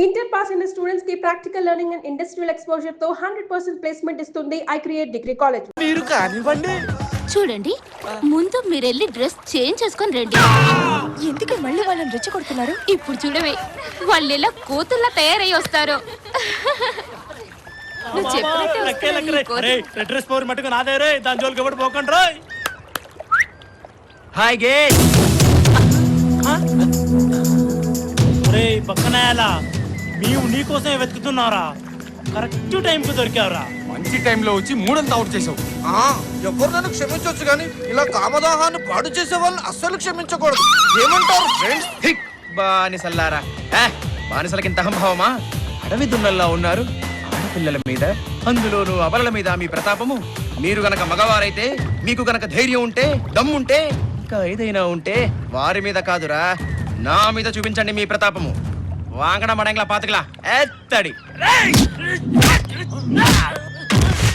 Inter pass అయిన students కి practical learning and industrial exposure తో 100% ప్లేస్మెంట్ ఇస్తుంది ఐ క్రియేట్ డిగ్రీ కాలేజ్. మీరు కానివ్వండి. చూడండి, ముందు మీరెళ్ళి డ్రెస్ చేంజ్ చేసుకొని రండి. ఎందుకు మళ్ళీ వాళ్ళని రెచ్చగొడుతున్నారు? ఇప్పుడు చూడవే, వాళ్ళు ఎలా కూతుర్లా తయారై వస్తారు. నువ్వు చెప్పినట్టే వస్తారు ఈ కోతులు. డ్రెస్ పవర్ మట్టుకు నాదే రే, దాని జోలికి ఎవరు పోకండి రా. Hi gate. రే పక్కనేలా మేము నీకోసమే వెతుకుతున్నారా? కరెక్ట్ టైంకి దొరికావురా. మంచి టైంలో వచ్చి మూడంతా అవుట్ చేసావు. ఎవరు నన్ను క్షమించవచ్చు కానీ ఇలా కామదాహాన్ని పాడు చేసే వాళ్ళని అస్సలు క్షమించకూడదు. ఏమంటారు ఫ్రెండ్స్? బానిసల్లారా, బానిసలకి ఇంత అహంభావమా? అడవి దున్నల్లా ఉన్నారు ఆడపిల్లల మీద, అందులోనూ అబలల మీద మీ ప్రతాపము. మీరు గనక మగవారైతే, మీకు గనక ధైర్యం ఉంటే, దమ్ముంటే, ఇంకా ఏదైనా ఉంటే వారి మీద కాదురా నా మీద చూపించండి మీ ప్రతాపము. వాంగడ మడంగ్లా పాతకలా ఎత్తడి.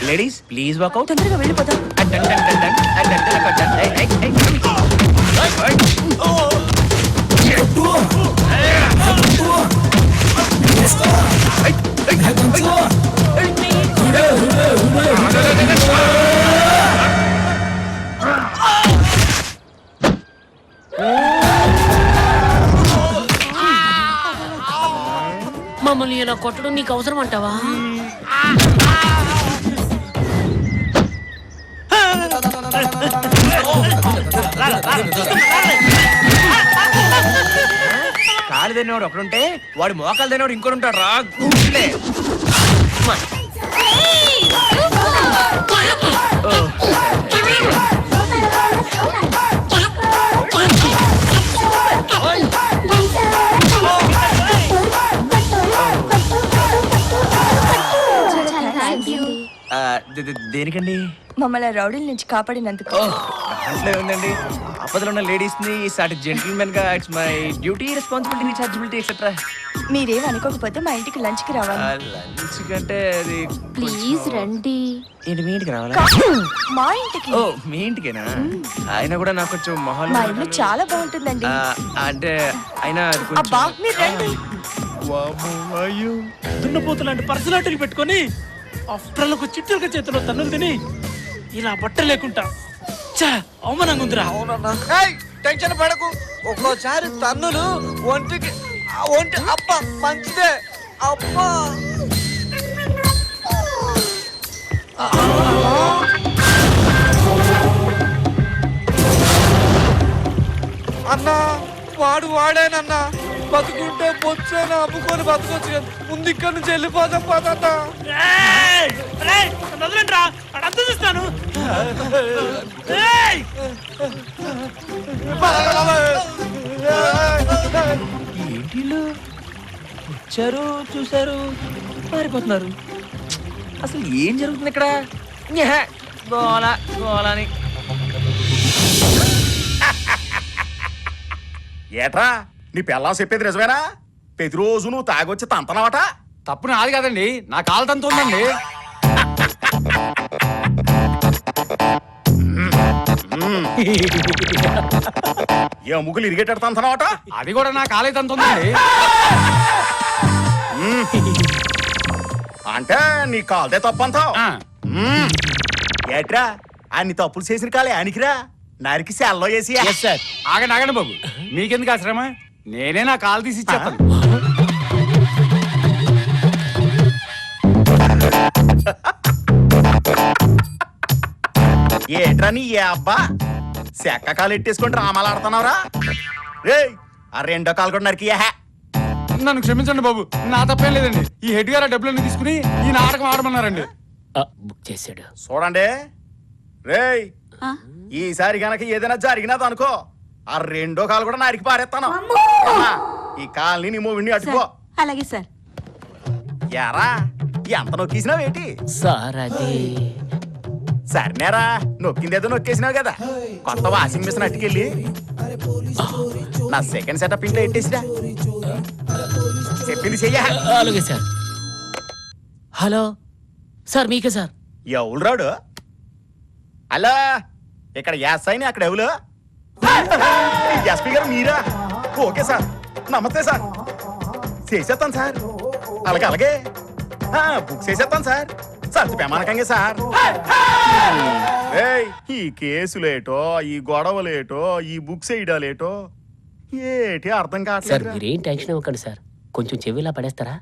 Ladies please walk out. తొందరగా వెళ్ళిపోదాం. మమ్మల్ని ఇలా కొట్టడం నీకు అవసరం అంటావా? కాలు తినేవాడు ఒకడుంటే వాడు మోకాలు తినేవాడు ఇంకోటి ఉంటాడు రా. గుండె దేనికండి? మమ్మల్ని రౌడీల నుంచి కాపాడినందుకు. దాంట్లో ఉందండి, ఆపదలో ఉన్న లేడీస్ ని సాటి జెంటిల్మెన్ గా it's my duty, responsibility, rechargeability etcetera. మీరేం అనుకోకపోతే మా ఇంటికి లంచ్ కి రావాలి. లంచ్ కంటే అది ప్లీజ్ రండి. ఏంటి మీ ఇంటికి రావాలా? మా ఇంటికి. ఓ మీ ఇంటికేనా? ఆయన కూడా నాకు కొంచెం మొహాలు. మా ఇల్లు చాలా బాగుంటుందండి. అంటే అయినా అది కొంచెం. అబ్బా మీరు రండి. అయ్యో దున్నపోతు లాంటి పర్సనాలిటీలు పెట్టుకొని ఆఫ్టర్లకు చిట్టెలక చేతిలో తన్నులు తిని ఇలా బట్ట లేకుండా అవమానంగా ఉందిరా. టెన్షన్ పడకు. ఒక్కోసారి తన్నులు ఒంటికి అప్ప మంచిదే. అబ్బా అన్నా, వాడేనన్నా. బతుకుంటే బొచ్చేనా అమ్ముకొని బతకొచ్చు కదా. ముందు ఇక్కడి నుంచి వెళ్ళిపోదాం పదన్నా. వదలండిరా, అడంతా చూస్తాను. ఏంటిళ్ళు వచ్చారు, చూసారు, మారిపోతున్నారు. అసలు ఏం జరుగుతుంది ఇక్కడ? గోల గోలని. ఏట్రా నీ పెళ్ళాం చెప్పేది నిజమేనా? ప్రతిరోజు నువ్వు తాగొచ్చి తంతనవట. తప్పు నాది కాదండి, నా కాలు తంతు ఉందండి. ఏ ముగ్గులు ఇరిగేటట్టు తంతనవట. అది కూడా నా కాలే తంతు ఉందండి. అంటే నీ కాలుదే తప్పంతావు. ఏట్రా అన్ని తప్పులు చేసిన కాలే అనికిరా నరికి సెల్లో వేసి. ఆగండి ఆగండి బాబు, మీకెందుకు ఆశ్రమ? నేనే నా కాలు తీసి ఇచ్చేస్తాను. ఏట్రా నీ ఏ అబ్బా చెక్క కాలు ఎట్టేసుకుంటే రామాలు ఆడుతున్నావురా? రే ఆ రెండో కాలు కూడా నరికి. నన్ను క్షమించండి బాబు, నా తప్పేం లేదండి. ఈ హెడ్ గారు డబ్బులన్నీ తీసుకుని ఈ నాటకం ఆడమన్నారండి. బుక్ చేశాడు. చూడండి రేయ్, ఈసారి గనక ఏదైనా జరిగినది అనుకో, ఆ రెండో కాలు కూడా నరికి పారేస్తాను. ఈ కాల్ని నీ మూవిని అట్టుకో. అలాగే సార్. యారా ఎంత నొక్కేసినావేటి? సార్ అది సరేనేరా, నొక్కిందేదో నొక్కేసినావు కదా. కొత్త వాషింగ్ మిషన్ అట్టుకెళ్ళి నా సెకండ్ సెటప్ ఇంట్లో ఎట్టేసిరా. చెప్పింది చెయ్య. అలాగే సార్. హలో సార్, మీకే సార్. ఎవరు రాడు? అలా ఇక్కడ ఎస్ఐని, అక్కడ ఎవరు? ఎస్పీ గారు మీరా? ఓకే సార్, నమస్తే సార్. చేసేస్తాను సార్. అలాగే అలాగే బుక్ చేసేస్తాను సార్. సర్ది ప్రమాణకంగా సార్. ఏయ్, ఈ కేసులేటో, ఈ గొడవలేటో, ఈ బుక్స్ వేయడాలేటో ఏటి అర్థం సార్ కావట్లేదు. మీరేం టెన్షన్ అవ్వకండి సార్, కొంచెం చెవిలా పడేస్తారా?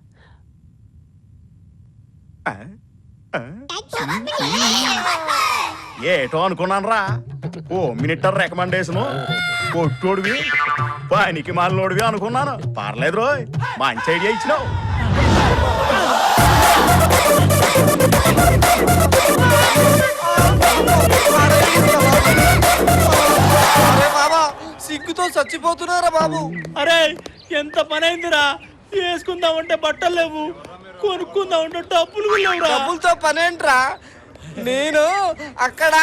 ఏటో అనుకున్నాను రా. ఓ మినిటర్ రికమెండేషన్ కొట్టోడివి పనికి మాలోడివి అనుకున్నాను. పర్లేదు రోయ్, మంచి ఐడియా ఇచ్చినావు. అరే బాబా, సిగ్గుతో చచ్చిపోతున్నారా బాబు. అరే ఎంత పని అయిందిరా, వేసుకుందామంటే బట్టలు లేవు, కొనుక్కుందామంటే డబ్బులు కూడా లేవురా. డబ్బులతో పనేంట్రా? నేను అక్కడ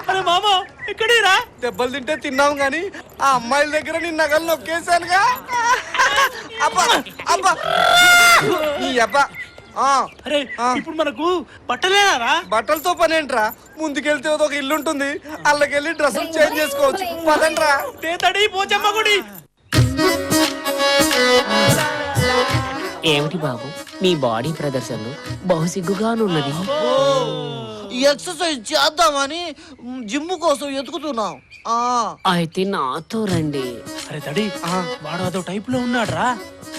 అరే మామ ఎక్కడిరా? దెబ్బలు తింటే తిన్నాం గాని ఆ అమ్మాయిల దగ్గర నీ నగలు నొక్కేశానుగా. అబ్బా అబ్బా నీ అబ్బా. అరే ఇప్పుడు మనకు బట్టలేనారా? బట్టలతో పనేంట్రా? ముందుకెళ్తే ఒక ఇల్లు ఉంటుంది, అల్లకెళ్ళి డ్రెస్సులు చేంజ్ చేసుకోవచ్చు. పదండ్రా. తేతడి పోచమ్మ గుడి. ఏమిటి బాబు మీ బాడీ ప్రదర్శనలు బహుసిగ్గుగానున్నది. ఎక్సర్సైజ్ చేద్దామని జిమ్ కోసం ఎతుకుతున్నాం. అయితే నాతో రండి. అరే తడి, వాడు అదో టైప్ లో ఉన్నాడ్రా.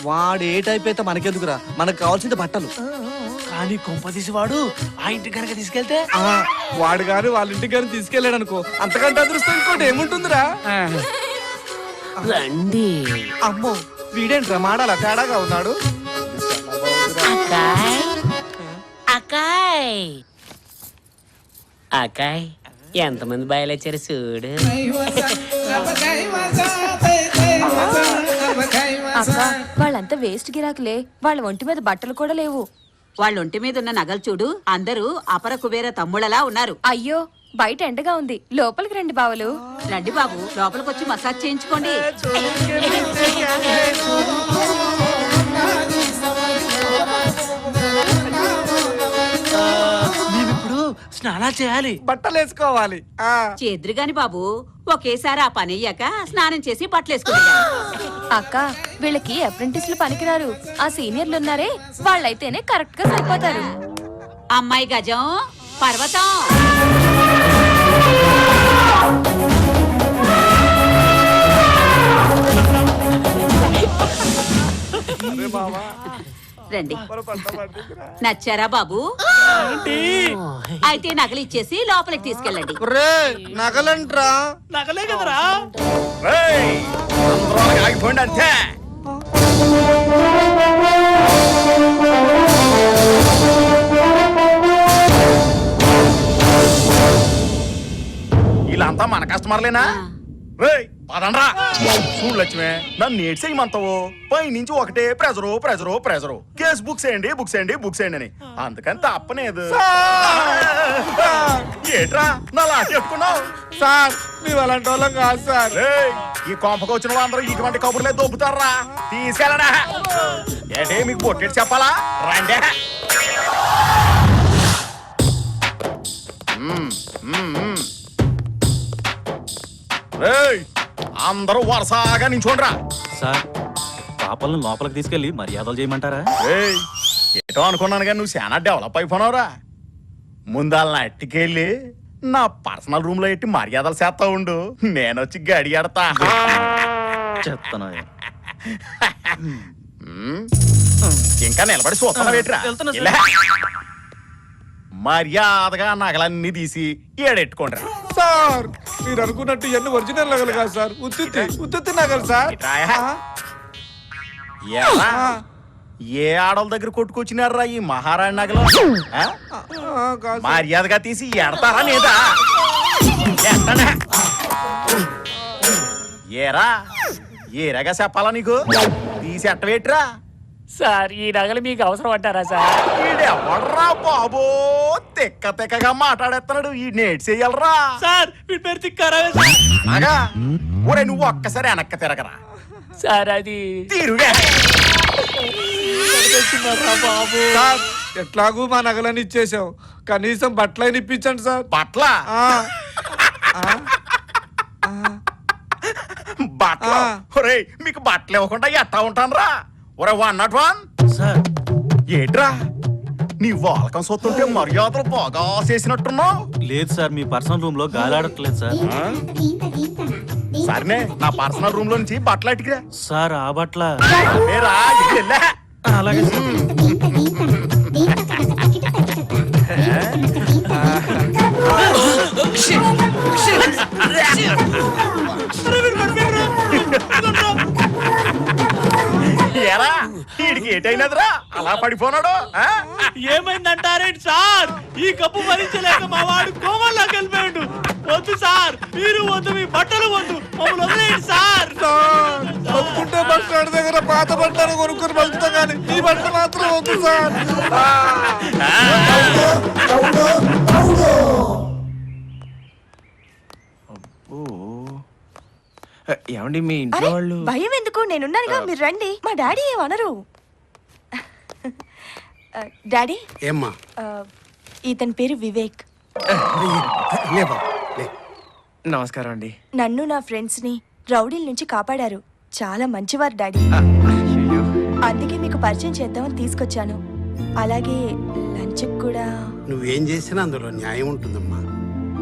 వాడు ఏ టైప్ అయితే మనకెందుకురా, మనకు కావాల్సింది బట్టలు. కానీ కొంపదీసి వాడు ఆ ఇంటి కనుక తీసుకెళ్తే వాడు గారు వాళ్ళ ఇంటికి గారు తీసుకెళ్ళాడు అనుకో, అంతకంటే అదృష్టం ఇంకోటి ఏముంటుందిరా. రండి. అమ్మో వీడేంట్రా మాడాల తేడాగా ఉన్నాడు. అకాయ్ అకాయ్ అకాయ్ ఎంతమంది బయలుచ్చారు చూడు. అక్క వాళ్ళంతా వేస్ట్ గిరాకులే, వాళ్ళ ఒంటి మీద బట్టలు కూడా లేవు. వాళ్ళ ఒంటి మీద ఉన్న నగలు చూడు, అందరూ అపర కుబేర తమ్ముళ్ళలా ఉన్నారు. అయ్యో బయట ఎండగా ఉంది, లోపలికి రండి బావలు. రండి బాబు, లోపలికొచ్చి మసాజ్ చేయించుకోండి. మేమిప్పుడు స్నానాలు చేయాలి, బట్టలు వేసుకోవాలి. చేద్దురు గాని బాబు, ఒకేసారి ఆ పని అయ్యాక స్నానం చేసి బట్టలేసుకుంటా. అక్క వీళ్ళకి అప్రెంటిస్లు పనికిరారు, ఆ సీనియర్లు ఉన్నారే వాళ్ళైతేనే కరెక్ట్ గా సరిపోతారు. అమ్మాయి గజం పర్వతం. రండి. నచ్చారా బాబు? అయితే నగలు ఇచ్చేసి లోపలికి తీసుకెళ్ళండి. నగలంట్రా. నగలే కదరా. రేయ్, అందరూ అలాగే ఆగిపోండి అంతే. వీళ్ళంతా మన కస్టమర్లేనా? రేయ్ పదండ్రా. చూడు లక్ష్మే, నన్ను ఏడ్చేయమంతావు. పై నుంచి ఒకటే pressure pressure pressure. Case books వేయండి బుక్స్ వేయండి బుక్స్ వేయండి అని. అందుకని తప్పలేదు. ఏట్రా నా లాంటి ఎక్కున్నావు? సార్ మేము అలాంటి వాళ్ళం కాదు సార్. రేయ్, ఈ కొంపకు వచ్చిన వాళ్ళందరూ ఇటువంటి కబుర్లే దొబ్బుతారా? తీసుకెళ్ళడా? ఏంటి మీకు బొట్టెట్టు చెప్పాలా? రండి. రేయ్, అందరూ వరుసగా నించోండ్రా. సార్ పాపలను లోపలికి తీసుకెళ్లి మర్యాదలు చేయమంటారా? ఏయ్, ఏటో అనుకున్నాను కానీ నువ్వు చాలా డెవలప్ అయిపోయినావురా. ముందాలని అట్టికెళ్ళి నా పర్సనల్ రూమ్ లో ఎట్టి మర్యాదలు చేస్తా ఉండు, నేనొచ్చి గడియాడతా. చెప్తాను. ఇంకా నిలబడి చూస్తున్నావేట్రా? ఇలా మర్యాదగా నగలన్నీ తీసి ఏడెట్టుకోండి. సార్ మీరు అనుకున్నట్టు ఇవన్నీ ఒరిజినల్ నగలు కాదు సార్, ఉత్తుత్తి నగలు సార్. ఏ ఆడోళ్ళ దగ్గర కొట్టుకొచ్చినారా ఈ మహారాణి నగలు? మర్యాదగా తీసి ఎడతారా లేదా? ఏరా ఏరాగా చెప్పాలా నీకు? తీసి ఎట్టవేట్రా? సార్ ఈ నగలు మీకు అవసరం అంటారా సార్? ఈడెవడ్రా బాబో, తెక్క తెక్కగా మాట్లాడేస్తున్నాడు. ఈ నేట్ చెయ్యాలరా సార్ వీడి పేరు తిక్కారా? అగా ఒరే, నువ్వు ఒక్కసారి వెనక్క తిరగరా. సార్ అది తీరుగా బాబు సార్ ఎట్లాగూ మా నగలని ఇచ్చేసాం, కనీసం బట్టలైన ఇప్పించండి సార్. బట్ల బట్టలు ఒరేయ్, మీకు బట్టలు ఇవ్వకుండా ఎట్టా ఉంటాను రా? ఒరే 101 సార్ ఏట్రా నీ వాలకం సొత్తుంటే మర్యాదలు బాగా చేసినట్టున్నావు. లేదు సార్, మీ పర్సనల్ రూమ్ లో గాలి ఆడట్లేదు సార్. సరేనే నా పర్సనల్ రూమ్ లో నుంచి బట్టలు అట్టుకురా. సార్ ఆ బట్ల లేరా, ఇటు వెళ్ళా. అలాగే సార్. ఏరా వీడికి ఏటైనదిరా అలా పడిపోనాడు? ఏమైందంటారేంటి సార్? ఈ కప్పు భరించలేక మా వాడు కోమల్లోకి వెళ్ళిపోయాడు. వద్దు సార్, మీరు వద్దు, మీ బట్టలు వద్దు, మమ్మల్ని వదిలేయండి సార్. ఒప్పుకుంటే బస్ స్టాండ్ దగ్గర పాత బట్టలు కొనుక్కొని బతుకుతా కానీ ఈ బట్ట మాత్రం వద్దు సార్. ఏమండి మీ ఇంట్లో వాళ్ళు? భయం ఎందుకు, నేనున్నానుగా, మీరు రండి. మా డాడీ ఏమనరు. డాడీ, ఏమ్మా? ఇతని పేరు వివేక్. లే బాబు, లే. నమస్కారం అండి. నన్ను నా ఫ్రెండ్స్ ని రౌడీల నుంచి కాపాడారు. చాలా మంచివారు డాడీ. అయ్యయ్యో. అందుకే మీకు పరిచయం చేద్దామని తీసుకొచ్చాను. అలాగే లంచ్ కూడా. నువ్వేం చేసినా అందులో న్యాయం ఉంటుందమ్మా.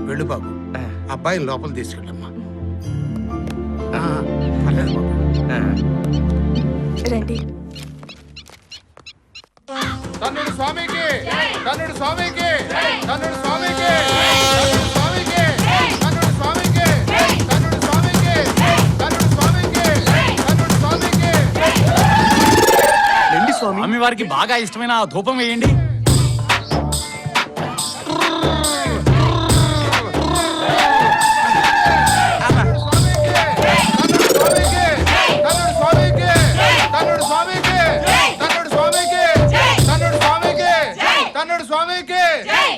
వెళ్ళు బాబు, అబ్బాయిని లోపల తీసుకెళ్ళమ్మా. పర్లేదు బాబు. రండి. తన్నుడు స్వామికి, తన్నుడు స్వామికి, తన్నుడు స్వామికి, తన్నుడు స్వామికి, తన్నుడు స్వామికి, తన్నుడు స్వామికి, తన్నుడు స్వామికి, తన్నుడు స్వామికి. రండి స్వామి. స్వామి వారికి బాగా ఇష్టమైన ఆ ధూపం వేయండి.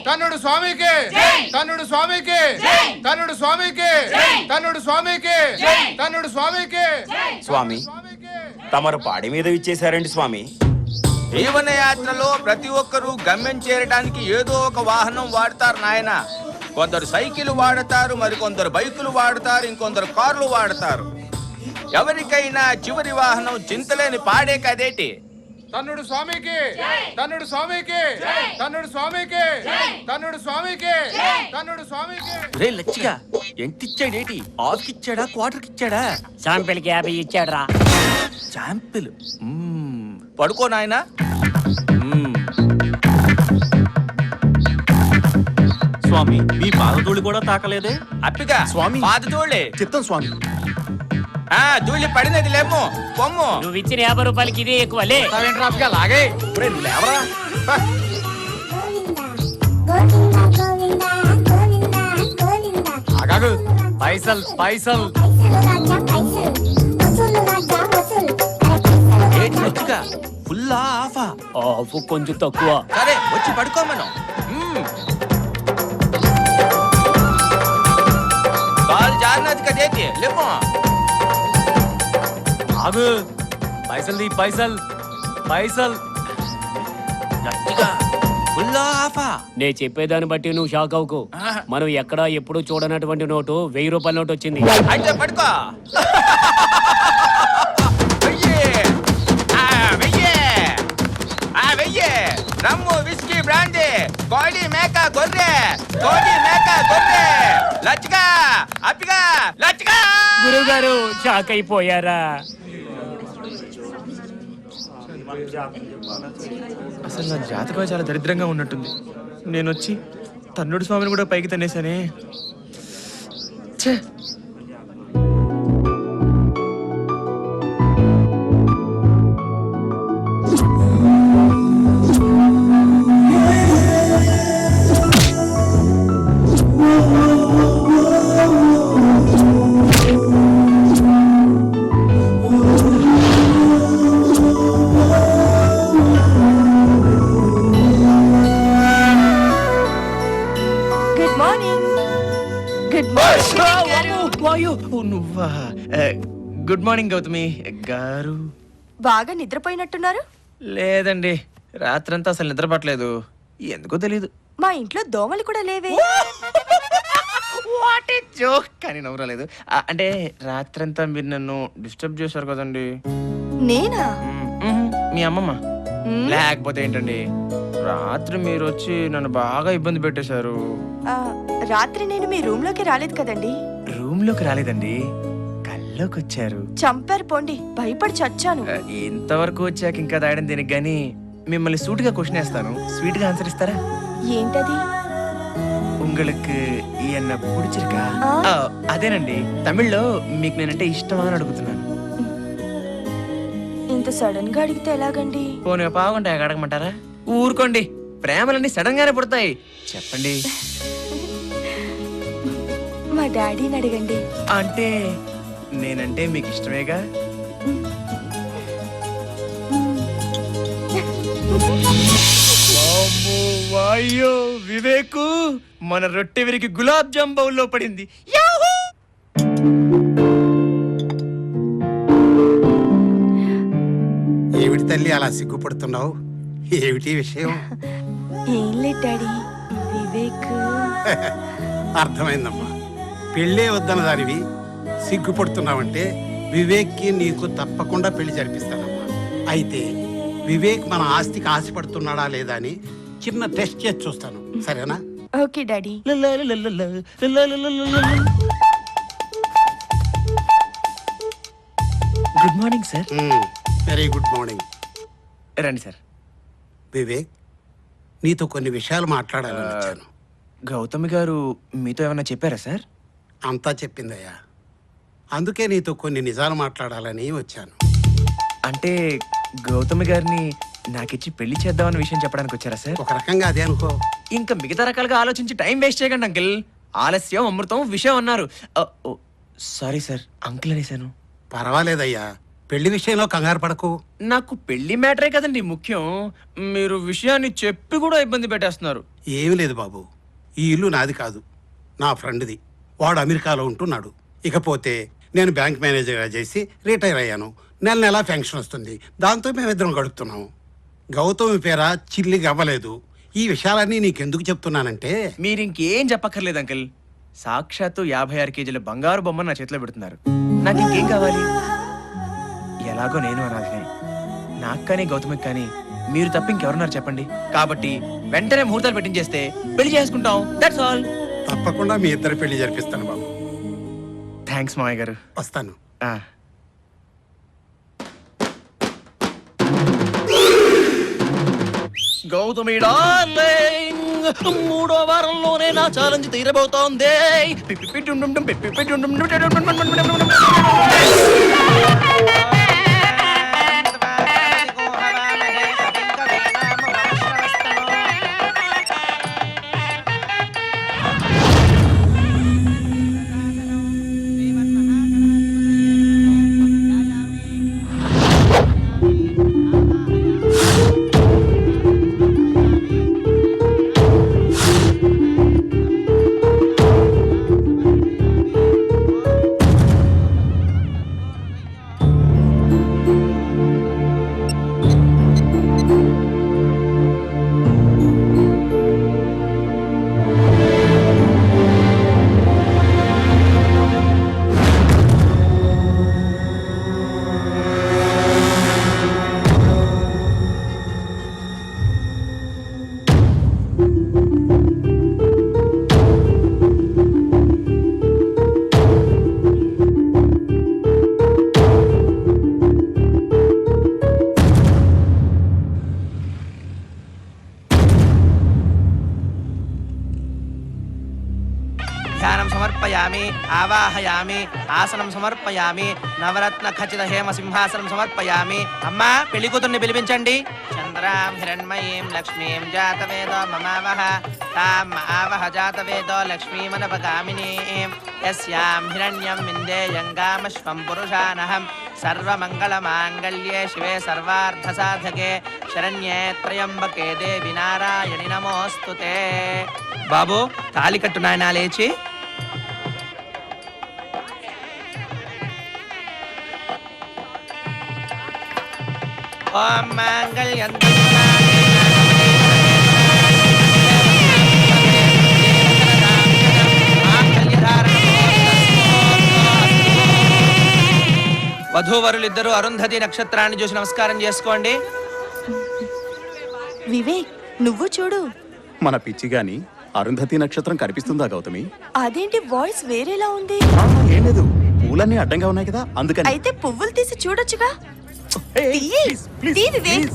తన్నుడు స్వామికి, తన్నుడు స్వామికి, తన్నుడు స్వామికి, తన్నుడు స్వామికి, తన్నుడు స్వామికి. స్వామి, తమరు పాడి మీద ఇచ్చేశారండి స్వామి. జీవనయాత్రలో ప్రతి ఒక్కరూ గమ్యం చేరడానికి ఏదో ఒక వాహనం వాడతారు నాయన. కొందరు సైకిల్ వాడతారు, మరికొందరు బైకులు వాడతారు, ఇంకొందరు కార్లు వాడతారు. ఎవరికైనా చివరి వాహనం చింతలేని పాడే కదేటి. తన్నుడు స్వామికి, తన్నుడు స్వామికి, తన్నుడు స్వామికి, తన్నుడు స్వామికి, తన్నుడు స్వామికి. రే లచ్చిగా, ఎంతిచ్చాడేటి? హాఫ్ ఇచ్చాడా, క్వార్టర్కి ఇచ్చాడా? శాంపిల్కి 50 ఇచ్చాడ్రా. శాంపిల్. పడుకో నాయనా. స్వామి, మీ పాదధూళి కూడా తాకలేదే. అప్పిగా స్వామి. పాదధూళి. చిత్తం స్వామి. ధూళి పడినది లేము, పొమ్ము. నువ్వు ఇచ్చిన 50 రూపాయలకి ఇదే ఎక్కువ. లే. లాగే లేవరా. ఆగాగు. పైసల్ పైసల్. ఏంటి లచ్చిగా, ఫుల్లా ఆఫా? ఆఫ్ కొంచెం తక్కువ. సరే వచ్చి పడుకో మనం. కాలు జారినది కదేటి, లేము. ఆగు. పైసల్ ది పైసల్ పైసల్. లచ్చిగా, ఫుల్లా ఆఫా? నేను చెప్పేదాన్ని బట్టి నువ్వు షాక్ అవ్వకు. మనం ఎక్కడా ఎప్పుడు చూడనటువంటి నోటు 1000 రూపాయల నోటు వచ్చింది. అయితే పడుకో. వెయ్యి రమ్ము, విస్కీ, బ్రాండీ, కోడి, మేక, గొర్రె, కోడి, మేక, గొర్రె. లచ్చిగా, అప్పిగా, లచ్చిగా. గురువుగారు షాక్ అయిపోయారా? అసలు నా జాతకం చాలా దరిద్రంగా ఉన్నట్టుంది. నేను వచ్చి తన్నుడు స్వామిని కూడా పైకి తన్నేశానే. ఛే. నువ్వా? గుడ్ మార్నింగ్ గౌతమి గారు. బాగా నిద్రపోయినట్టున్నారు. లేదండి, రాత్రంతా అసలు నిద్ర పట్టలేదు, ఎందుకో తెలీదు. మా ఇంట్లో దోమలు కూడా లేవే. What a joke. కానీ నవ్వరాలేదు. అంటే రాత్రంతా మీరు నన్ను డిస్టర్బ్ చేశారు కదండి. నేనా? మీ అమ్మమ్మ. లేకపోతే ఏంటండి, రాత్రి మీరు వచ్చి నన్ను బాగా ఇబ్బంది పెట్టేశారు. రాత్రి నేను మీ రూమ్ లోకి రాలేదు కదండి. రూమ్ లోకి రాలేదండి, కల్లోకి వచ్చారు. చంపారు పోండి, భయపడి చచ్చాను. ఇంతవరకు వచ్చాక ఇంకా దాయడం దీనికి గానీ మిమ్మల్ని సూటిగా క్వశ్చన్ వేస్తాను, స్వీట్ గా ఆన్సర్ ఇస్తారా? ఏంటది? உங்களுக்கு என்ன பிடிச்சிருக்கா? అదేనండి, తమిళ్లో మీకు నేనంటే ఇష్టమా అని అడుగుతున్నాను. ఇంత సడన్ గా అడిగితే ఎలాగండి? పోనీ పావుకుంటాయి అడగమంటారా? ఊరుకోండి, ప్రేమలన్నీ సడన్ గానే పుడతాయి. చెప్పండి. మా డాడీని అడగండి. అంటే నేనంటే మీకు ఇష్టమేగా? వాయ్యో వివేకు, మన రొట్టె విరికి గులాబ్ జామ్ బౌల్లో పడింది. ఏమిటి తల్లి అలా సిగ్గుపడుతున్నావు? ఏమిటి విషయం? ఏం లేదు డాడీ, వివేక్. అర్థమైందమ్మా, పెళ్ళే వద్దన్న దానివి సిగ్గుపడుతున్నావంటే వివేక్కి నీకు తప్పకుండా పెళ్లి జరిపిస్తానమ్మా. అయితే వివేక్ మన ఆస్తికి ఆశపడుతున్నాడా లేదా అని చిన్న టెస్ట్ చేసి చూస్తాను, సరేనా? Okay daddy. Good morning sir. Very good morning. రండి సార్. వివేక్, నీతో కొన్ని విషయాలు మాట్లాడాలని వచ్చాను. గౌతమి గారు మీతో ఏమన్నా చెప్పారా సార్? అంతా చెప్పిందయ్యా, అందుకే నీతో కొన్ని నిజాలు మాట్లాడాలని వచ్చాను. అంటే గౌతమి గారిని నాకిచ్చి పెళ్లి చేద్దామన్న విషయం చెప్పడానికి వచ్చారా సార్? ఒక రకంగా అదే అనుకో. ఇంకా మిగతా రకాలుగా ఆలోచించి టైం వేస్ట్ చేయకండి అంకిల్. ఆలస్యం అమృతం విషయం అన్నారు. సారీ సార్, అంకిల్ అనేసాను. పర్వాలేదయ్యా, పెళ్లి విషయంలో కంగారు పడకు. నాకు పెళ్లి మ్యాటరే కదండి ముఖ్యం, మీరు విషయాన్ని చెప్పి కూడా ఇబ్బంది పెట్టేస్తున్నారు. ఏమి లేదు బాబు, ఈ ఇల్లు నాది కాదు, నా ఫ్రెండ్ది. వాడు అమెరికాలో ఉంటున్నాడు. ఇకపోతే నేను బ్యాంక్ మేనేజర్గా చేసి రిటైర్ అయ్యాను. నెల నెలా పెన్షన్ వస్తుంది, దాంతో మేమిద్దరం గడుపుతున్నాము. గౌతమి పేర చిల్లిగా అవ్వలేదు. ఈ విషయాలన్నీ నీకెందుకు చెప్తున్నానంటే, మీరు ఇంకేం చెప్పక్కర్లేదు అంకిల్. సాక్షాత్తు 56 కేజీల బంగారు బొమ్మ నా చేతిలో పెడుతున్నారు. నాకు ఇంకేం కావాలి? ఎలాగో నేను అనాథనే, నాకు కానీ గౌతమికి కానీ మీరు తప్ప ఇంకెవరున్నారు చెప్పండి. కాబట్టి వెంటనే ముహూర్తాలు పెట్టించేస్తే పెళ్లి చేసుకుంటాం. That's all. తప్పకుండా మీ ఇద్దరి పెళ్లి జరిపిస్తాను బాబు. థ్యాంక్స్ మావయ్య గారు. వస్తాను. గౌతమి డార్లింగ్, 3వ వారంలోనే నా ఛాలెంజ్ తీరబోతోంది. ధ్యానం సమర్పయామి, ఆవాహయామి, ఆసనం సమర్పయామి, నవరత్న ఖచ్చిత హేమ సింహాసనం సమర్పయామి. అమ్మా, పెళ్లి కూతుర్ని పిలిపించండి. చంద్రాం హిరణ్మయీం లక్ష్మీం జాతవేదో మమావహ తాం ఆవహ జాతవేదో లక్ష్మీమనపగామినీం యస్యాం హిరణ్యం విందేయం గామశ్వం పురుషానహం సర్వమంగళమాంగళ్యే శివే సర్వార్థసాధకే శరణ్యే త్రయంబకే దేవి నారాయణి నమోస్తుతే. బాబు, తాళి కట్టు నాయనా, లేచి. ఓం మాంగళ్యం వధూవరులిద్దరూ అరుంధతి నక్షత్రాన్ని చూసి నమస్కారం చేసుకోండి. వివేక్ నువ్వు చూడు. మన పిచ్చి గాని అరుంధతి నక్షత్రం కనిపిస్తుందా గౌతమి? అదేంటి వాయిస్ వేరేలా ఉంది? ఏం లేదు, పూలన్నీ అడ్డంగా ఉన్నాయి కదా అందుకని. అయితే పువ్వులు తీసి చూడొచ్చుగా. ఏయ్, తీయి. please, please, తీ వివేక్.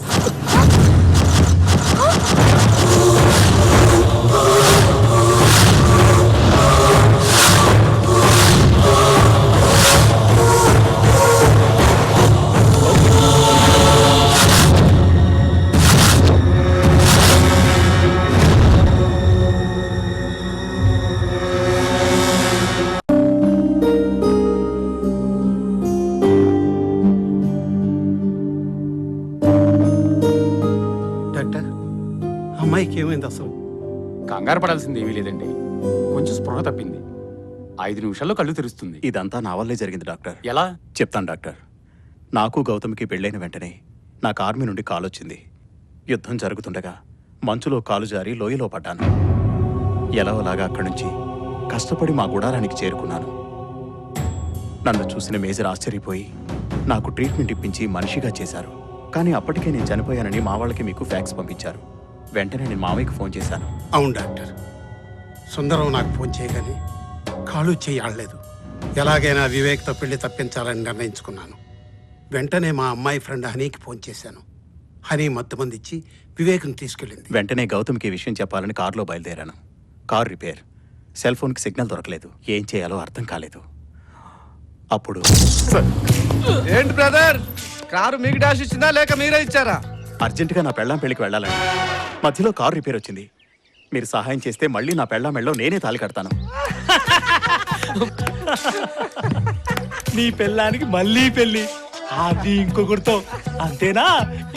డాక్టర్, అమ్మాయికి ఏమైంది అసలు? కంగారు పడాల్సింది ఏమీ లేదండి. కొంచెం స్పృహ తప్పింది. 5 నిమిషాల్లో కళ్ళు తెరుస్తుంది. ఇదంతా నా వల్లే జరిగింది డాక్టర్. ఎలా? చెప్తాను డాక్టర్. నాకు గౌతమికి పెళ్ళైన వెంటనే నాకు ఆర్మీ నుండి కాల్ వచ్చింది. యుద్ధం జరుగుతుండగా మంచులో కాలు జారి లోయలో పడ్డాను. ఎలాగోలాగా అక్కడి నుంచి కష్టపడి మా గుడారానికి చేరుకున్నాను. నన్ను చూసిన మేజర్ ఆశ్చర్యపోయి నాకు ట్రీట్మెంట్ ఇప్పించి మనిషిగా చేశారు. కానీ అప్పటికే నేను చనిపోయానని మా వాళ్ళకి మీకు ఫ్యాక్స్ పంపించారు. వెంటనే నేను మామయ్యకి ఫోన్ చేశాను. అవును డాక్టర్, సుందరం నాకు ఫోన్ చేయగానే కాలు చేయలేదు. ఎలాగైనా వివేక్తో పెళ్లి తప్పించాలని నిర్ణయించుకున్నాను. వెంటనే మా అమ్మాయి ఫ్రెండ్ హనీకి ఫోన్ చేశాను. హనీ మత్తుమంది ఇచ్చి వివేక్ను తీసుకెళ్ళింది. వెంటనే గౌతమ్కి ఈ విషయం చెప్పాలని కారులో బయలుదేరాను. కారు రిపేర్, సెల్ ఫోన్కి సిగ్నల్ దొరకలేదు. ఏం చేయాలో అర్థం కాలేదు. అప్పుడు ఏంటి బ్రదర్, కారు మీకు డాష్ ఇచ్చిందా లేక మీరే ఇచ్చారా? అర్జెంటుగా నా పెళ్ళాం పెళ్ళికి వెళ్ళాలని మధ్యలో కారు రిపేర్ వచ్చింది. మీరు సహాయం చేస్తే మళ్ళీ నా పెళ్ళాం మెళ్ళలో నేనే తాళి కడతాను. నీ పెళ్ళానికి మళ్ళీ పెళ్ళి, అది ఇంకొకరితో, అంతేనా?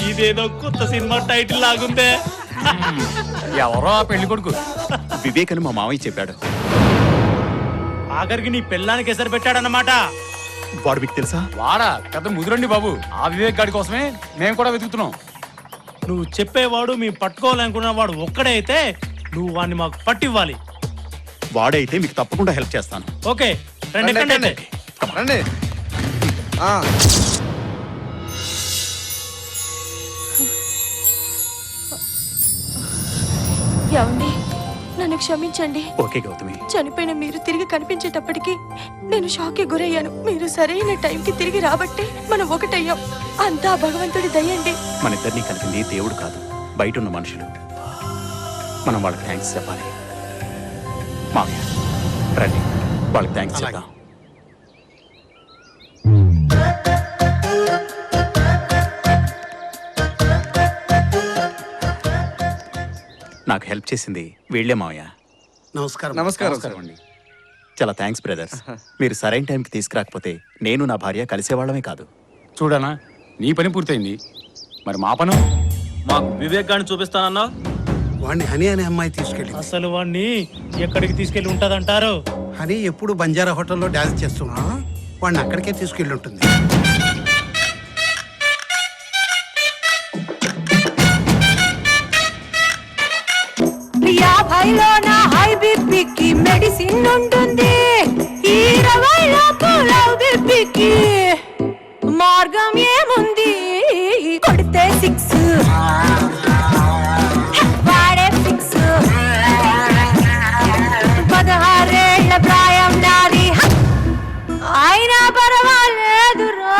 ఇదేదో కొత్త సినిమా టైటిల్ లాగుందే. ఎవరో ఆ పెళ్లి కొడుకు? వివేక్ అని మా మామయ్య చెప్పాడు. ఆఖరికి నీ పెళ్ళానికి ఎసరు పెట్టాడన్నమాట. వాడు మీకు తెలుసా? వాడా? పెద్ద ముదురండి బాబు. ఆ వివేక్ గాడి కోసమే మేము కూడా వెతుకుతున్నాం. నువ్వు చెప్పేవాడు మేము పట్టుకోవాలనుకున్న వాడు ఒక్కడే అయితే నువ్వు వాడిని మాకు పట్టివ్వాలి. వాడైతే మీకు తప్పకుండా హెల్ప్ చేస్తాను. ఓకే, రండి ఎక్కండి. రండి. ఏమండి, నన్ను క్షమించండి. ఓకే గౌతమి. చనిపోయిన మీరు తిరిగి కనిపించేటప్పటికి నేను షాక్కి గురయ్యాను. మీరు సరైన టైంకి తిరిగి రాబట్టే మనం ఒకటయ్యాం. అంతా భగవంతుడి దయండి. మన ఇద్దరినీ కలిపింది దేవుడు కాదు, బయట ఉన్న మనుషులు. మనం వాళ్ళకి థ్యాంక్స్ చెప్పాలి. మామయ్య రండి, వాళ్ళకి థ్యాంక్స్ అలాగే. చెప్దాం. నాకు హెల్ప్ చేసింది వీళ్ళే మామయ్య. నమస్కారం. నమస్కారం అండి. చాలా థ్యాంక్స్ బ్రదర్స్. మీరు సరైన టైంకి తీసుకురాకపోతే నేను నా భార్య కలిసేవాళ్ళమే కాదు. చూడనా, నీ పని పూర్తయింది. మరి మా పను? మాకు వివేక్ గారిని చూపిస్తానన్నా. వాడిని హనీ అనే అమ్మాయి తీసుకెళ్ళింది. అసలు వాడిని ఎక్కడికి తీసుకెళ్ళి ఉంటదంటారు? హనీ ఎప్పుడు బంజారా హోటల్లో డాన్స్ చేస్తున్నా వాడిని అక్కడికే తీసుకెళ్ళి ఉంటుంది. ప్రియా భైలో నా హై బీపీకి మెడిసిన్ ఉంటుంది. 20లో పులావ్ బీపీకి మార్గం ఏముంది? కొడితే 6 వాడే 6. 16 ఏళ్ల ప్రాయం నాది, అయినా పర్వాలేదురా.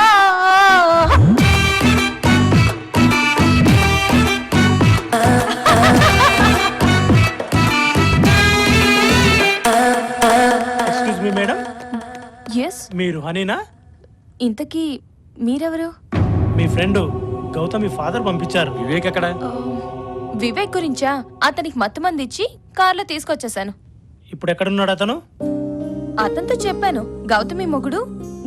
ఎక్స్క్యూజ్ మీ మేడం, ఎస్, మీరు హనీనా? ఇంతకీ మీరెవరు? మీ ఫ్రెండ్ గౌతమి ఫాదర్ పంపించారు. వివేక్ ఎక్కడ? వివేక్ గురించా? అతనికి మత్తు మంది ఇచ్చి కార్లో తీసుకొచ్చేసాను. ఇప్పుడు ఎక్కడున్నాడు అతను? అతనితో చెప్పాను గౌతమి మొగుడు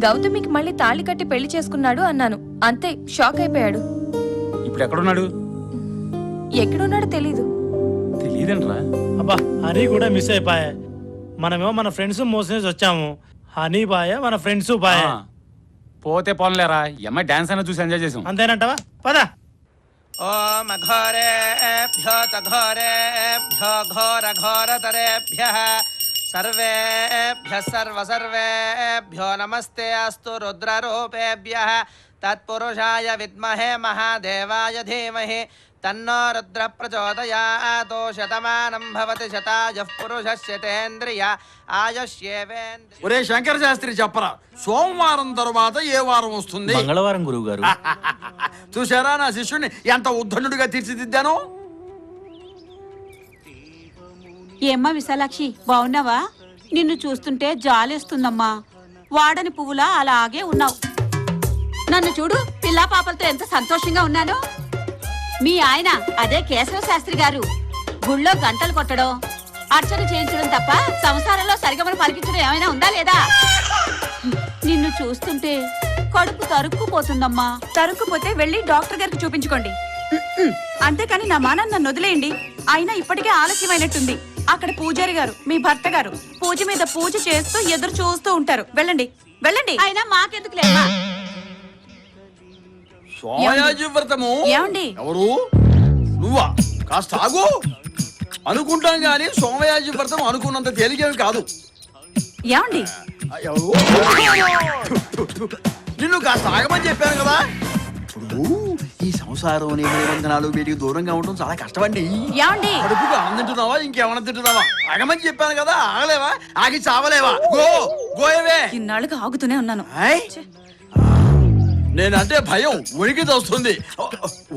గౌతమికి మళ్ళీ తాళి కట్టి పెళ్లి చేసుకున్నాడు అన్నాను. అంతే, షాక్ అయిపోయాడు. ఇప్పుడు ఎక్కడున్నాడు? ఎక్కడున్నాడో తెలీదు. తెలియదంట్రా. అబ్బా, హనీ కూడా మిస్ అయిపోయా. మనమేమో మన ఫ్రెండ్స్ మోసేసి వచ్చాము. హనీ బాయ మన ఫ్రెండ్స్ బాయ. పోతే పోన్లేరా, ఈ అమ్మాయి డాన్స్ అయినా చూసి ఎంజాయ్ చేసాం. అంతేనంటావా? పద. ఓం ఘోరేభ్యో చ ఘోరేభ్యో ఘోర ఘోరతరేభ్యః సర్వేభ్యః సర్వేభ్యో నమస్తే అస్తు రుద్రరూపేభ్యః తత్పురుషాయ విద్మహే మహాదేవాయ ధీమహి తన్నో రుద్ర ప్రచోదయాతో శతమానం భవతి శతాయః పురుషస్యతేంద్రియ ఆయుష్యేవేంద్రియ. ఒరే శంకర శాస్త్రి చెప్పరా, సోమవారం తర్వాత ఏ వారం వస్తుంది? మంగళవారం గురువు గారు. చూసారా నా శిష్యుడిని ఎంత ఉద్ధనుడిగా తీర్చిదిద్దాను. ఏమ్మా విశాలాక్షి బాగున్నావా? నిన్ను చూస్తుంటే జాలేస్తుందమ్మా. వాడని పువ్వులా అలాగే ఉన్నావు. నన్ను చూడు, పిల్లా పాపలతో ఎంత సంతోషంగా ఉన్నానో. మీ ఆయన అదే కేశవ శాస్త్రి గారు గుళ్ళో గంటలు కొట్టడం, అర్చన చేయించడం తప్ప సంసారంలో సరిగమను పలికించడం ఏమైనా ఉందా లేదా? నిన్ను చూస్తుంటే కడుపు తరుక్కుపోతుందమ్మా. తరుక్కుపోతే వెళ్ళి డాక్టర్ గారికి చూపించుకోండి. అంతేకాని నా మానాన్ని నన్ను వదిలేయండి. అయినా ఇప్పటికే ఆలస్యమైనట్టుంది. అక్కడ పూజారి గారు, మీ భర్త గారు పూజ మీద పూజ చేస్తూ ఎదురు చూస్తూ ఉంటారు. వెళ్ళండి వెళ్ళండి. అయినా మాకెందుకు లేమ్మా. సోమయాజి వ్రతము ఏమండి? ఎవరు? నువ్వా? కాస్త ఆగు. అనుకుంటాం గాని సోమయాజి వ్రతం అనుకున్నంత తేలికేమి కాదు. ఏమండి? ఎవరు? నిన్ను కాస్త ఆగమని చెప్పాను కదా. ఇప్పుడు ఈ సంసారం నిబంధనలు వీటికి దూరంగా ఉండడం చాలా కష్టమండి. ఏమండి? కడుపుకు అన్నం తింటున్నావా, ఇంకేమన్నా తింటున్నావా? ఆగమని చెప్పాను కదా. ఆగలేవా? ఆగి చావలేవా? గోయవే. ఇన్నాళ్ళుగా ఆగుతూనే ఉన్నాను. నేనంటే భయం ఉనికి వస్తుంది.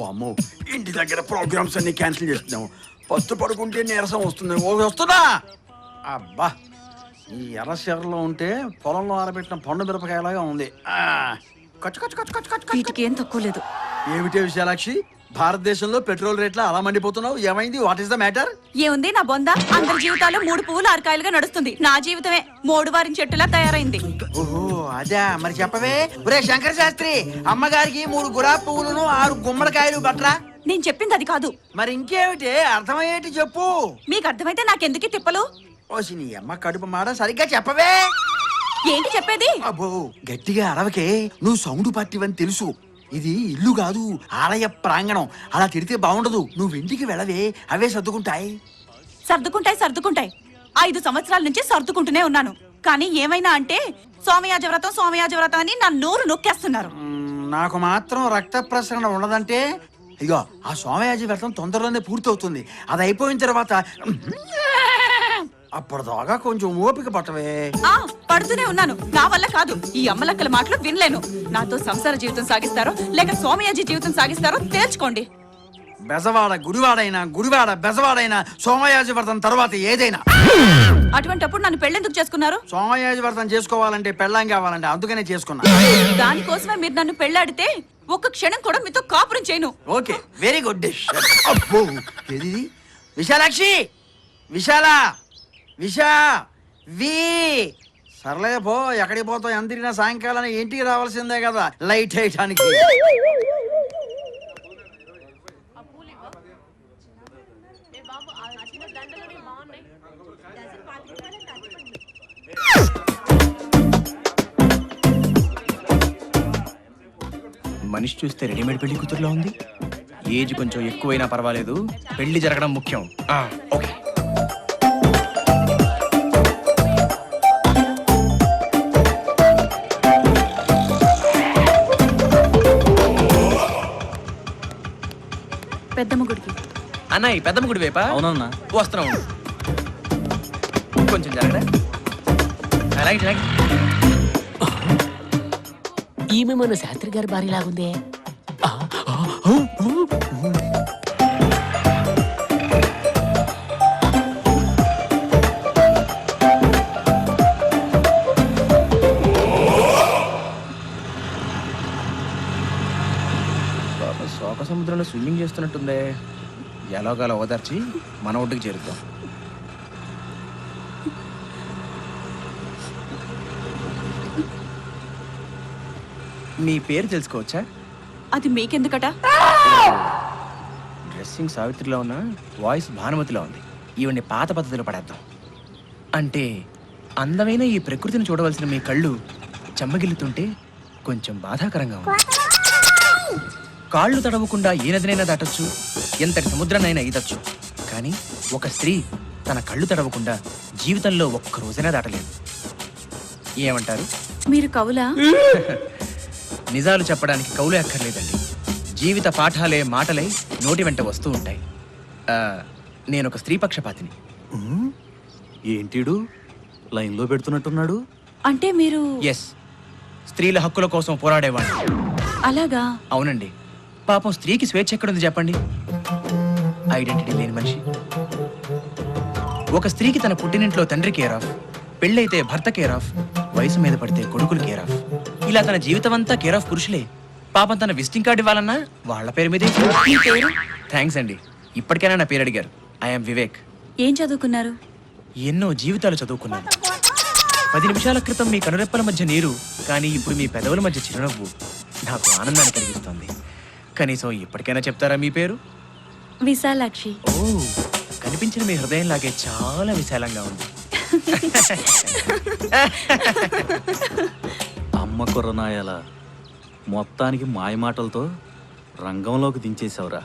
అమ్మో, ఇంటి దగ్గర ప్రోగ్రామ్స్ అన్ని క్యాన్సిల్ చేస్తున్నాము. పస్తు పడుకుంటే నీరసం వస్తుంది. వస్తున్నా. అబ్బా, ఈ ఎర్రశర్రలో ఉంటే పొలంలో ఆరబెట్టిన పండు మిరపకాయలాగా ఉంది. వీటికి ఏం తక్కువ లేదు. ఏమిటే విశాలాక్షి, భారతదేశంలో పెట్రోల్ రేట్ల అలా మండిపోతున్నావు? ఏమైంది? What is the matter? ఏముంది నా బొంద? అందరి జీవితాలు 3 పువ్వులు 6 కాయలుగా నడుస్తుంది. నా జీవితమే 3 వారిన చెట్టులా తయారైంది. ఓహో అదే, మరి చెప్పవే. ఒరే శంకర శాస్త్రి, అమ్మగారికి 3 గులాబీ పువ్వులను 6 గుమ్మడికాయలు బట్రా. నేను చెప్పింది అది కాదు. మరి ఇంకేమిటి? అర్థమయ్యేటి చెప్పు. మీకు అర్థమైతే నాకెందుకు తిప్పలు? ఓసి నీ అమ్మ కడుపు మాడ, సరిగ్గా చెప్పవే. ఏంటి చెప్పేది? అబ్బో, గట్టిగా అరవకే. నువ్వు సౌండ్ పట్టివని తెలుసు. ఇది ఇల్లు కాదు, ఆలయ ప్రాంగణం. అలా తిడితే బాగుండదు. నువ్వు ఇంటికి వెళ్ళవే, అవే సర్దుకుంటాయి. సర్దుకుంటాయి 5 సంవత్సరాల నుంచి సర్దుకుంటూనే ఉన్నాను. కానీ ఏమైనా అంటే సోమయాజ వ్రతం అని నా నోరు నొక్కేస్తున్నారు. నాకు మాత్రం రక్త ప్రసరణ ఉండదంటే, ఇగో ఆ సోమయాజి వ్రతం తొందరలోనే పూర్తవుతుంది. అది అయిపోయిన తర్వాత అప్పటిదాకా కొంచెం ఓపిక పట్టవే. పడుతూనే ఉన్నాను. నా వల్ల కాదు. ఈ అమ్మలక్కల మాటలు వినలేను. నాతో సంసార జీవితం సాగిస్తారో లేక సోమయాజి జీవితం సాగిస్తారో తేల్చుకోండి. బెజవాడ గుడివాడైనా, గుడివాడ బెజవాడైనా సోమయాజి వ్రతం తర్వాత ఏదైనా. అటువంటప్పుడు నన్ను పెళ్ళెందుకు చేసుకున్నారు? సోమయాజి వ్రతం చేసుకోవాలంటే పెళ్ళాం కావాలంటే అందుకనే చేసుకున్నా. దానికోసమే మీరు నన్ను పెళ్ళాడితే ఒక్క క్షణం కూడా మీతో కాపురం చేయను. Okay, very good. అబ్బో, ఏది? విశాలాక్షి, సర్లే పో. ఎక్కడికి పోతావు? ఎంత తిరిగినా సాయంకాలం ఇంటికి రావాల్సిందే కదా లైట్ వేయటానికి. మనిషి చూస్తే రెడీమేడ్ పెళ్లి కూతురులో ఉంది. ఏజ్ కొంచెం ఎక్కువైనా పర్వాలేదు, పెళ్లి జరగడం ముఖ్యం. ఓకే. పెద్దమ్మ గుడికి. అన్నయ్య పెద్దమ్మ గుడి వైపా? అవునన్నా. వస్తున్నాం. కొంచెం జరగడా. అలాగే. ఈమె మన శాస్త్రి గారి భార్య లాగుందే. శోక సముద్రంలో స్విమ్మింగ్ చేస్తున్నట్టుందే. ఎలాగోలా ఓదార్చి మన ఒడ్డుకి చేరుద్దాం. మీ పేరు తెలుసుకోవచ్చా? అది మీకెందుకట? డ్రెస్సింగ్ సావిత్రిలో ఉన్న వాయిస్ భానుమతిలో ఉంది. ఈవిడ్ని పాత పద్ధతిలో పడేద్దాం. అంటే అందమైన ఈ ప్రకృతిని చూడవలసిన మీ కళ్ళు చెమ్మగిల్లుతుంటే కొంచెం బాధాకరంగా ఉంది. కాళ్ళు తడవకుండా ఏ నదినైనా దాటొచ్చు, ఎంతటి సముద్రాన్నైనా ఈదొచ్చు. కానీ ఒక స్త్రీ తన కళ్ళు తడవకుండా జీవితంలో ఒక్క రోజైనా దాటలేదు. ఏమంటారు? మీరు కవులా? నిజాలు చెప్పడానికి కవులే అక్కర్లేదండి. జీవిత పాఠాలే మాటలై నోటి వెంట వస్తూ ఉంటాయి. నేను ఒక స్త్రీ పక్షపాతిని. ఏంటిడు లైన్లో పెడుతున్నట్టున్నాడు? అంటే మీరు? ఎస్, స్త్రీల హక్కుల కోసం పోరాడేవాడిని. అలాగా? అవునండి. పాపం స్త్రీకి స్వేచ్ఛ ఎక్కడుంది చెప్పండి? ఐడెంటిటీ లేని మనిషి. ఒక స్త్రీకి తన పుట్టినింట్లో తండ్రి కేర్ ఆఫ్, పెళ్ళైతే భర్త కేర్ ఆఫ్, వయసు మీద పడితే కొడుకులు కేర్ ఆఫ్. ఇలా తన జీవితం అంతా కేర్ ఆఫ్ పురుషులే. పాపం తన విజిటింగ్ కార్డు ఇవ్వాలన్నా వాళ్ళ పేరు మీదే. థ్యాంక్స్ అండి. ఇప్పటికైనా నా పేరు అడిగారు. ఐఎమ్ వివేక్. ఏం చదువుకున్నారు? ఎన్నో జీవితాలు చదువుకున్నాను. 10 నిమిషాల క్రితం మీ కనురెప్పల మధ్య నీరు, కానీ ఇప్పుడు మీ పెదవుల మధ్య చిరునవ్వు నాకు ఆనందాన్ని కలిగిస్తుంది. కనీసం ఇప్పటికైనా చెప్తారా మీ పేరు? విశాలాక్షి. ఓ, కనిపించిన మీ హృదయం లాగే చాలా విశాలంగా ఉంది. అమ్మ కుర్రనాయాల మొత్తానికి మాయమాటలతో రంగంలోకి దించేశావురా.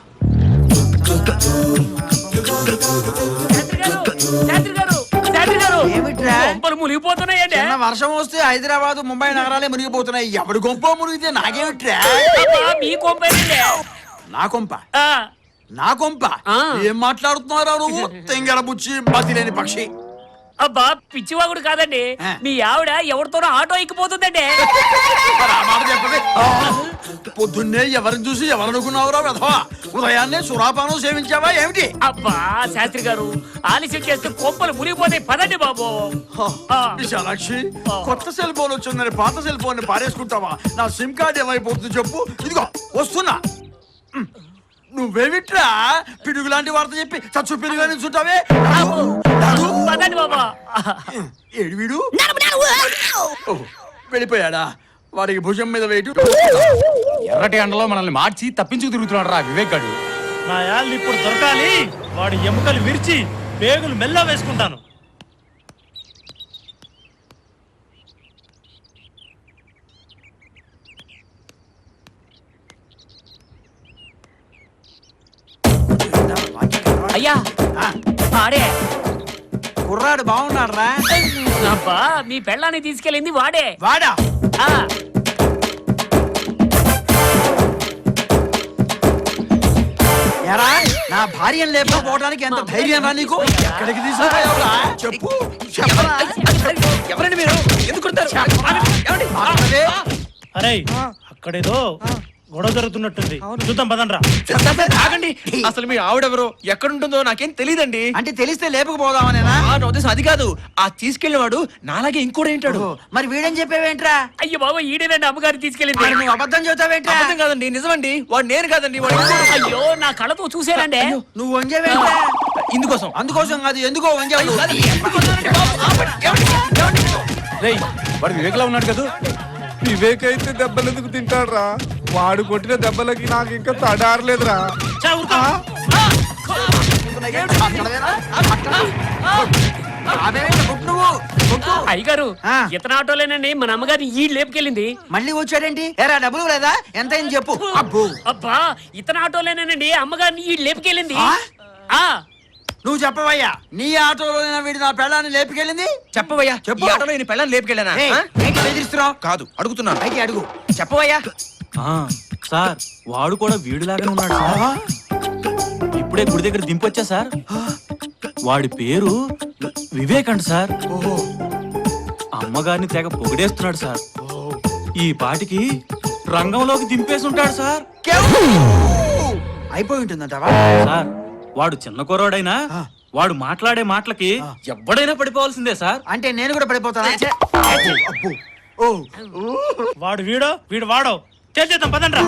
మునిగిపోతున్నాయండి. వర్షం వస్తే హైదరాబాద్ ముంబై నగరాలే మునిగిపోతున్నాయి. ఎవడి గొంప మునిగితే నాకేమిట్రా? మీ కొంపేనండి. నా కొంప? నా కొంప? ఏం మాట్లాడుతున్నారా నువ్వు? తెంగర బుచ్చి బతిలేని పక్షి. అబ్బా పిచ్చివాగుడు కాదండి, మీ ఆవిడ ఎవరితోనో ఆటో ఎక్కిపోతుందండి. మరి ఆ మాట చెప్పవే. పొద్దున్నే ఎవరిని చూసి ఎవరనుకున్నావురా వెధవా? ఉదయాన్నే సురాపానం సేవించావా ఏమిటి? అబ్బా శాస్త్రి గారు, ఆలస్యం చేస్తే కొంపలు మునిగిపోతాయి. పదండి బాబు. విశాలాక్షి, కొత్త సెల్ ఫోన్ వచ్చిందని పాత సెల్ ఫోన్ పారేసుకుంటావా? నా సిమ్ కార్డ్ ఏమైపోతుంది చెప్పు. ఇదిగో వస్తున్నా. నువ్వేమిట్రా పిడుగు లాంటి వార్త చెప్పి చచ్చు పిడుగు నిల్చుంటావే? ఏడు వీడు వెళ్ళిపోయాడా? వాడికి భుజం మీద వేటు. ఎర్రటి ఎండలో మనల్ని మార్చి తప్పించుకు తిరుగుతున్నాడు రా వివేక్ గాడు. నా యాళ్ళు ఇప్పుడు దొరకాలి. వాడి ఎముకలు విరిచి పేగులు మెల్ల వేసుకుంటాను. అయ్యా వాడే. కుర్రాడు బాగున్నాడు రా. అబ్బా మీ పెళ్ళాన్ని తీసుకెళ్ళింది వాడే. వాడా? ఎరా, నా భార్యను లేకపోవడానికి ఎంత ధైర్యం రా నీకు? ఎక్కడికి తీసుకుపోయావురా? చెప్పు. చెప్పరా? ఎవరండి మీరు? ఎందుకు కొడతారు? అరే అక్కడేదో గొడవ జరుగుతున్నట్టుంది. చూద్దాం పదండ్రా. ఆగండి. అసలు మీ ఆవిడెవరో ఎక్కడుంటుందో నాకేం తెలియదండి. అంటే తెలిస్తే లేపుకుపోదామనేనా? ఉద్దేశం అది కాదు. ఆ తీసుకెళ్లినవాడు నాలాగే ఇంకోటి ఏంటాడు. మరి వీడేం చెప్పావేంట్రా? అయ్యో బాబా ఈడేనండి అమ్మగారు తీసుకెళ్ళింది. నువ్వు అబద్ధం చెబుతావేంట్రా? అబద్ధం కాదండి, నిజమండి. వాడు నేను కాదండి, వాడు ఇంకోడు. అయ్యో నా కళ్ళతో చూసానండి. నువ్వు వంజావేంట్రా? ఇందుకోసం. అందుకోసం కాదు, ఎందుకో వంజావు. వాడు వివేక్ లా ఉన్నాడు కదా. వివేక్ అయితే దెబ్బలు ఎందుకు తింటాడు రా? వాడు కొట్టిన దెబ్బలకి నాకు ఇంకా తడారలేదురా. అయ్యగారు ఇతను ఆటోలేనండి మన అమ్మగారిని ఈ లేపుకెళ్ళింది. మళ్ళీ వచ్చాడేంటి? ఎరా డబ్బులు లేదా? ఎంత అయింది చెప్పు. అబ్బో, అబ్బా ఇతను ఆటోలేనండి అమ్మగారిని ఈ లేపుకెళ్ళింది. నువ్వు చెప్పవయ్యా, నీ ఆటోలో వీడి నా పెళ్ళాన్ని లేపుకెళ్ళింది? చెప్పవయ్యా. చెప్పు. ఈ ఆటోలో నేను పెళ్ళాన్ని లేపుకెళ్ళానా? ఏంటి బెదిరిస్తున్నావు? కాదు, అడుగుతున్నాను. పైకి అడుగు. చెప్పవయ్యా. సార్ వాడు కూడా వీడిలాగానే ఉన్నాడు సార్. ఇప్పుడే గుడి దగ్గర దింపొచ్చా సార్. వాడి పేరు వివేక్ అంట సార్. అమ్మగారిని తెగ పొగిడేస్తున్నాడు సార్. ఈ పాటికి రంగంలోకి దింపేసి ఉంటాడు సార్. అయిపోయి ఉంటుందంటావా? సార్ వాడు చిన్న కుర్రాడైనా వాడు మాట్లాడే మాటలకి ఎవడైనా పడిపోవాల్సిందే సార్. అంటే నేను కూడా పడిపోతానా? వాడు వీడు వాడో చేద్దాం పదండ్రా.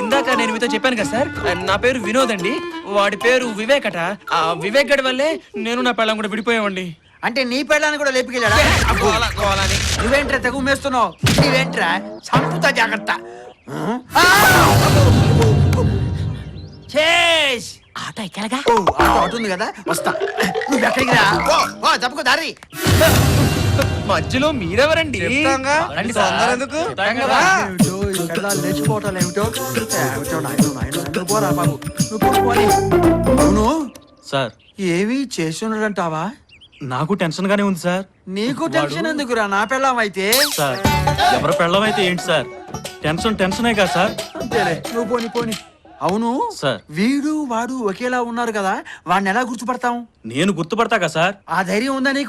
ఇందాక నేను మీతో చెప్పాను కదా సార్, నా పేరు వినోద్ అండి. వాడి పేరు వివేక్ అట. ఆ వివేక్ గడి వల్లే నేను నా పెళ్ళం కూడా విడిపోయామండి. అంటే నీ పెళ్ళాన్ని కూడా లేపుకెళ్ళాడా? నువ్వేంట్రా తెగు మేస్తున్నావు? నీవేంట్రా సంపుతా జాగ్రత్త. ఆటో ఎక్కడగా? ఆటో ఉంది కదా, వస్తా. నువ్వు ఎక్కడికి రా? తప్పుకో దారి. మధ్యలో మీరెవరండి? లేచిపోవటాలు ఏమిటో. అవును సార్ ఏవి చేస్తున్నాడంటావా? నాకు టెన్షన్ గానే ఉంది సార్. నీకు టెన్షన్ ఎందుకురా? నా పెళ్ళాం అయితే. సార్ ఎవరి పెళ్ళం అయితే ఏంటి సార్, టెన్షనే కదా సార్. అంతేలే, నువ్వు పోని పోని. అవును సార్. వీడు వాడు ఒకేలా ఉన్నారు కదా, వాడిని ఎలా గుర్తుపడతాం? నేను గుర్తుపడతా కదా సార్. ఆ ధైర్యం ఉందా నీకు?